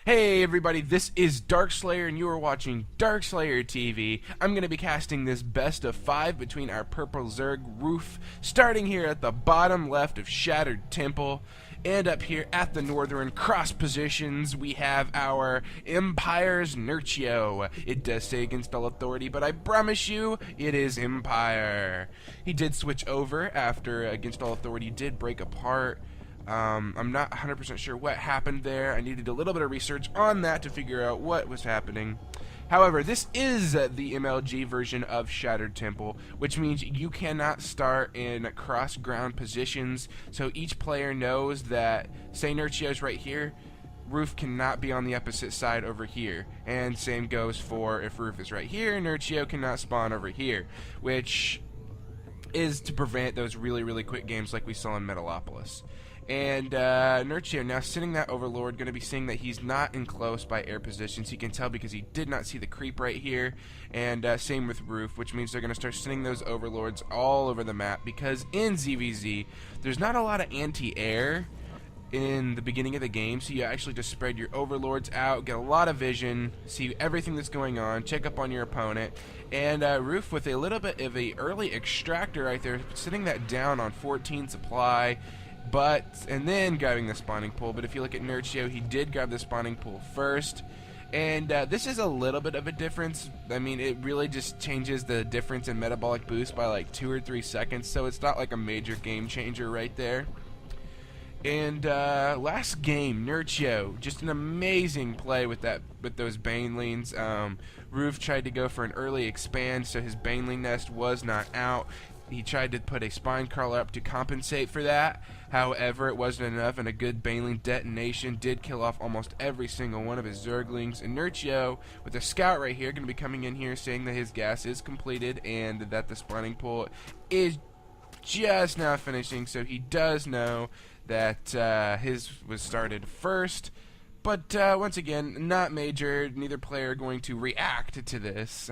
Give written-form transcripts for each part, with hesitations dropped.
Hey everybody, this is Darkslayer and you are watching Darkslayer TV. I'm going to be casting this best of 5 between our purple Zerg roof, starting here at the bottom left of Shattered Temple, and up here at the northern cross positions we have our EmpireNerchio. It does say against all authority, but I promise you it is Empire. He did switch over after against all authority did break apart. I'm not 100% sure what happened there. I needed a little bit of research on that to figure out what was happening. However, this is the MLG version of Shatterd Temple, which means you cannot start in cross-ground positions, so each player knows that, say Nerchio's right here, Roof cannot be on the opposite side over here. And same goes for if Roof is right here, Nerchio cannot spawn over here, which is to prevent those really quick games like we saw in Metalopolis. And Nerchio now sitting that Overlord, going to be seeing that he's not in close by air positions. You can tell because he did not see the creep right here. And same with Roof, which means they're going to start sending those Overlords all over the map, because in ZVZ there's not a lot of anti-air in the beginning of the game, so you actually just spread your Overlords out, get a lot of vision, see everything that's going on, check up on your opponent. And Roof with a little bit of a early extractor right there, sitting that down on 14 supply, and then grabbing the spawning pool. But if you look at Nerchio, he did grab the spawning pool first. And this is a little bit of a difference. I mean, it really just changes the difference in metabolic boost by like 2 or 3 seconds, so it's not like a major game changer right there. And last game, Nerchio, just an amazing play with those banelings. Roof tried to go for an early expand, so his baneling nest was not out. He tried to put a spine crawler up to compensate for that. However, it wasn't enough, and a good baneling detonation did kill off almost every single one of his Zerglings. And Nerchio, with a scout right here, going to be coming in here saying that his gas is completed and that the spawning pool is just now finishing, so he does know that his was started first. But once again, not major. Neither player going to react to this.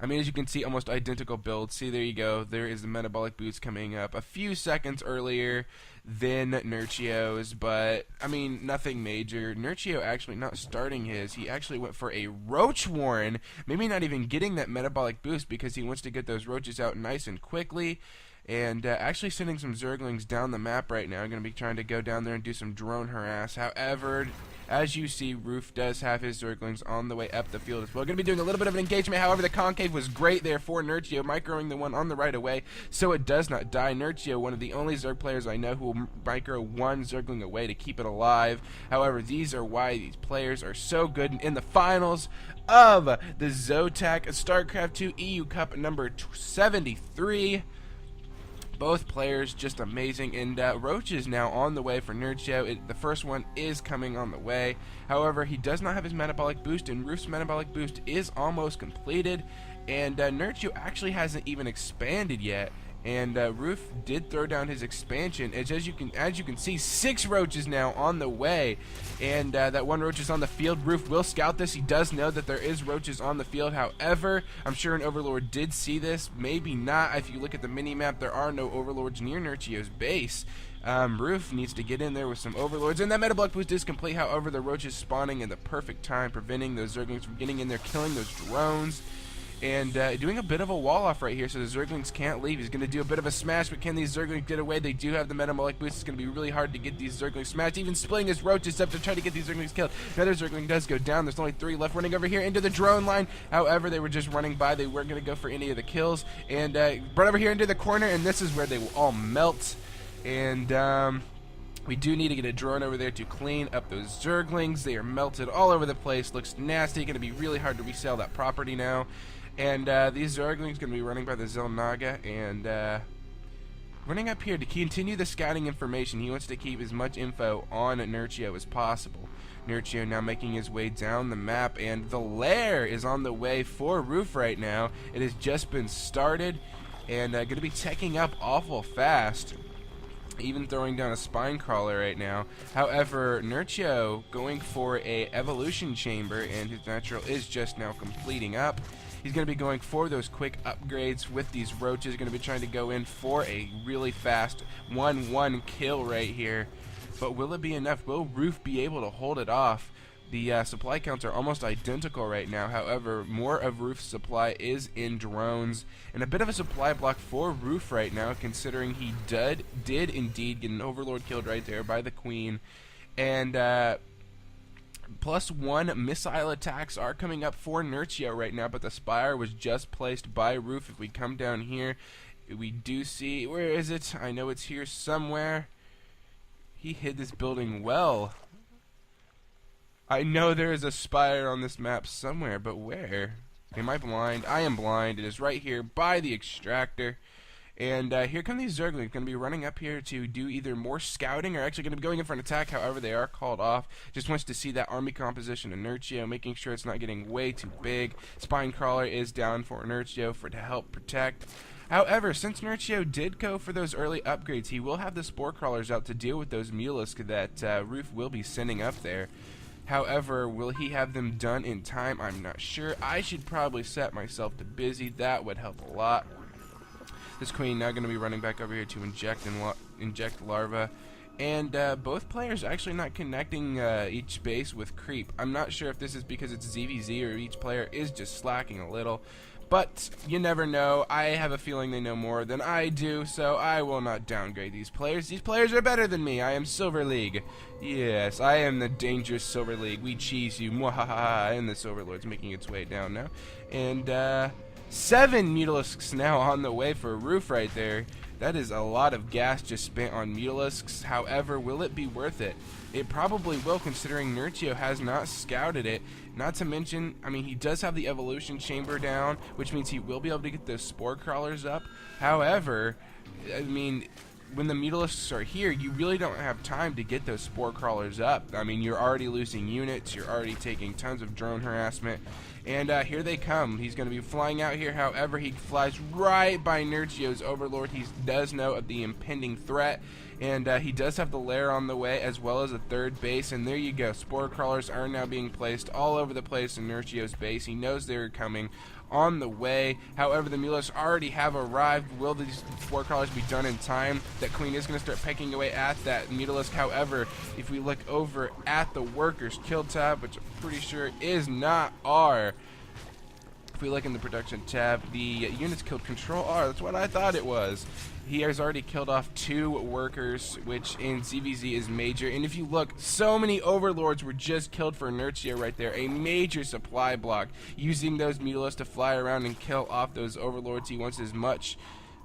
I mean, as you can see, almost identical builds. See, there you go. There is the metabolic boost coming up a few seconds earlier than Nerchio's, but I mean, nothing major. Nerchio actually not starting his. He actually went for a Roach Warren, maybe not even getting that metabolic boost because he wants to get those roaches out nice and quickly. And actually sending some Zerglings down the map right now. I'm going to be trying to go down there and do some drone harass. However, as you see, Roof does have his Zerglings on the way up the field as well. Going to be doing a little bit of an engagement. However, the concave was great there for Nerchio, microing the one on the right away, so it does not die. Nerchio, one of the only Zerg players I know who will micro one Zergling away to keep it alive. However, these are why these players are so good in the finals of the Zotac StarCraft 2 EU Cup number 73. Both players just amazing, and Roach is now on the way for Nerchio. The first one is coming on the way. However, he does not have his metabolic boost, and Roof's metabolic boost is almost completed, and Nerchio actually hasn't even expanded yet. And Roof did throw down his expansion. As you can see, 6 roaches now on the way, and that one roach is on the field. Roof will scout this. He does know that there is roaches on the field. However, I'm sure an Overlord did see this. Maybe not. If you look at the mini-map, there are no Overlords near Nerchio's base. Roof needs to get in there with some Overlords, and that metabolic boost is complete. However, the roach is spawning in the perfect time, preventing those Zerglings from getting in there, killing those drones. And doing a bit of a wall off right here, so the Zerglings can't leave. He's going to do a bit of a smash, but can these Zerglings get away? They do have the metabolic boost. It's going to be really hard to get these Zerglings smashed. Even splitting his roaches up to try to get these Zerglings killed. Another Zergling does go down. There's only 3 left, running over here into the drone line. However, they were just running by. They weren't going to go for any of the kills. And brought over here into the corner, and this is where they will all melt. And we do need to get a drone over there to clean up those Zerglings. They are melted all over the place. Looks nasty. Going to be really hard to resell that property now. And these Zerglings going to be running by the Zelnaga and running up here to continue the scouting information. He wants to keep as much info on Nerchio as possible. Nerchio now making his way down the map, and the lair is on the way for Roof right now. It has just been started and going to be teching up awful fast. Even throwing down a spine crawler right now. However, Nerchio going for a evolution chamber, and his natural is just now completing up. He's going to be going for those quick upgrades with these roaches. Going to be trying to go in for a really fast 1-1 kill right here. but will it be enough? Will Roof be able to hold it off? The supply counts are almost identical right now. However, more of Roof's supply is in drones, and a bit of a supply block for Roof right now, considering he did indeed get an Overlord killed right there by the Queen. And +1 missile attacks are coming up for Nerchio right now, but the Spire was just placed by Roof. If we come down here, we do see, where is it? I know it's here somewhere. He hid this building well. I know there is a Spire on this map somewhere, but where? Am I blind? I am blind. It is right here by the extractor. And here come these Zerglings, going to be running up here to do either more scouting or actually going to be going in for an attack. However, they are called off. Just wants to see that army composition of Nerchio, making sure it's not getting way too big. Spine Crawler is down for Nerchio to help protect. However, since Nerchio did go for those early upgrades, he will have the Spore Crawlers out to deal with those Mulisk that Roof will be sending up there. However, will he have them done in time? I'm not sure. I should probably set myself to busy. That would help a lot. This Queen now going to be running back over here to inject larva. And both players actually not connecting each base with creep. I'm not sure if this is because it's ZVZ or each player is just slacking a little. But you never know. I have a feeling they know more than I do, so I will not downgrade these players. These players are better than me. I am Silver League. Yes, I am the dangerous Silver League. We cheese you. Mwahaha. And this Overlord's making its way down now. And 7 Mutalisks now on the way for Roof right there. That is a lot of gas just spent on Mutalisks. However, will it be worth it? It probably will, considering Nerchio has not scouted it. Not to mention, I mean, he does have the evolution chamber down, which means he will be able to get those Spore Crawlers up. However, I mean, when the Mutalisks are here, you really don't have time to get those Spore Crawlers up. I mean, you're already losing units, you're already taking tons of drone harassment, and here they come. He's going to be flying out here. However, he flies right by Nerchio's Overlord. He does know of the impending threat, and he does have the lair on the way, as well as a third base, and there you go. Spore Crawlers are now being placed all over the place in Nerchio's base. He knows they're coming on the way. However, the Mulists already have arrived. Will these Spore Crawlers be done in time? That Queen is going to start pecking away at that Mutalisk. However, if we look over at the Workers Kill tab, which I'm pretty sure is not R, if we look in the production tab, the units killed Control R. That's what I thought it was. He has already killed off 2 workers, which in ZVZ is major. And if you look, so many Overlords were just killed for Nerchio right there. A major supply block. Using those Mutalisks to fly around and kill off those Overlords. He wants as much.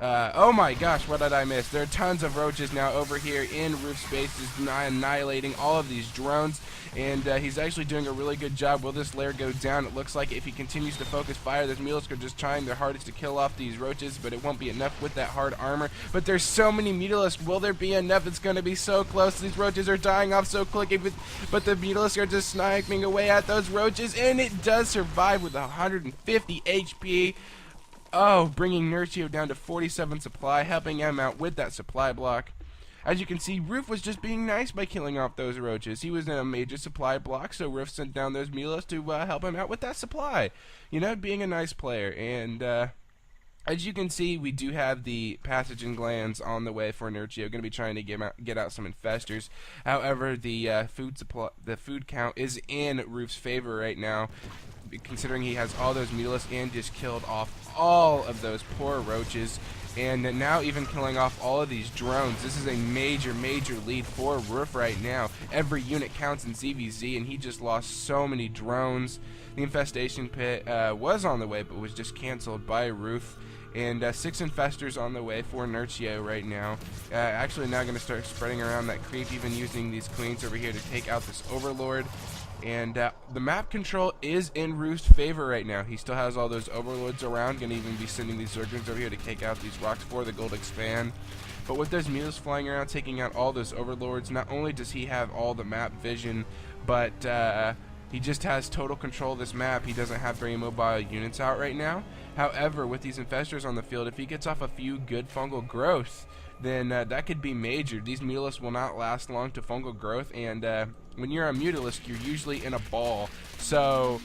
Oh my gosh, what did I miss? There are tons of roaches now over here in Roof Space, just annihilating all of these drones, and he's actually doing a really good job. Will this lair go down? It looks like if he continues to focus fire, those Mutalisks are just trying their hardest to kill off these roaches, but it won't be enough with that hard armor. But there's so many Mutalisks. Will there be enough? It's going to be so close. These roaches are dying off so quickly, but the Mutalisks are just sniping away at those roaches, and it does survive with 150 HP. Oh, bringing Nerchio down to 47 supply, helping him out with that supply block. As you can see, Roof was just being nice by killing off those roaches. He was in a major supply block, so Roof sent down those Mulas to help him out with that supply. You know, being a nice player. And as you can see, we do have the pathogen glands on the way for Nerchio. Going to be trying to get out some infestors. However, the food count is in Roof's favor right now, considering he has all those Mutalisks and just killed off all of those poor roaches, and now even killing off all of these drones. This is a major lead for Roof right now. Every unit counts in ZVZ, and he just lost so many drones. The infestation pit was on the way, but was just canceled by Roof. And 6 infestors on the way for Nerchio right now. Actually now going to start spreading around that creep, even using these queens over here to take out this Overlord. And the map control is in Roof's favor right now. He still has all those Overlords around. Going to even be sending these Zerglings over here to take out these rocks for the gold expand. But with those Mules flying around, taking out all those Overlords, not only does he have all the map vision, but he just has total control of this map. He doesn't have very mobile units out right now. However, with these infestors on the field, if he gets off a few good fungal growth, then that could be major. These Mutalisks will not last long to fungal growth, and when you're a Mutalisk, you're usually in a ball. So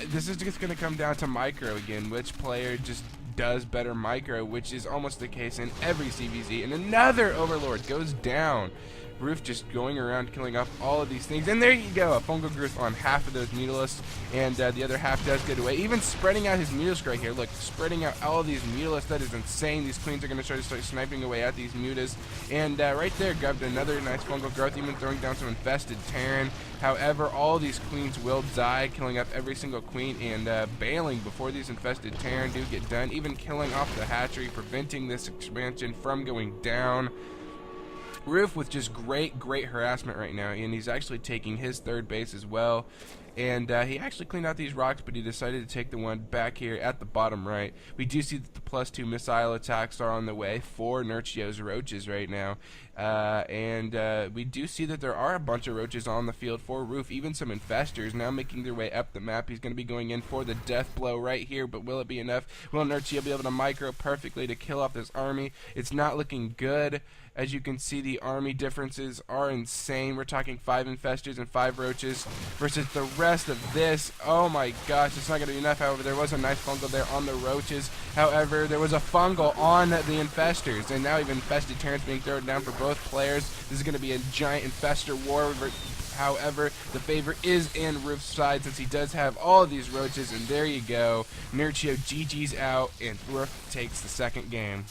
this is just going to come down to micro again. Which player just does better micro, which is almost the case in every CVZ. And another Overlord goes down. Roof just going around killing off all of these things. And there you go, a fungal growth on half of those Mutalisks, and the other half does get away. Even spreading out his Mutalisk right here. Look, spreading out all of these Mutalisks. That is insane. These queens are going to start sniping away at these Mutas. And right there, grabbed another nice fungal growth, even throwing down some infested Terran. However, all these queens will die, killing up every single queen and bailing before these infested Terran do get done. Even killing off the hatchery, preventing this expansion from going down. Roof with just great harassment right now, and he's actually taking his third base as well. And he actually cleaned out these rocks, but he decided to take the one back here at the bottom right. We do see that the +2 missile attacks are on the way for Nerchio's roaches right now. And we do see that there are a bunch of roaches on the field for Roof, even some infestors now making their way up the map. He's going to be going in for the death blow right here, but will it be enough? Will Nerchio be able to micro perfectly to kill off this army? It's not looking good. As you can see, the army differences are insane. We're talking 5 infestors and 5 roaches versus the rest of this. Oh my gosh, it's not going to be enough. However, there was a nice fungal there on the roaches. However, there was a fungal on the infestors, and now even infested Terrans being thrown down for both players. This is going to be a giant infestor war. However, the favor is in Roof's side since he does have all of these roaches, and there you go. Nerchio GG's out, and Roof takes the second game.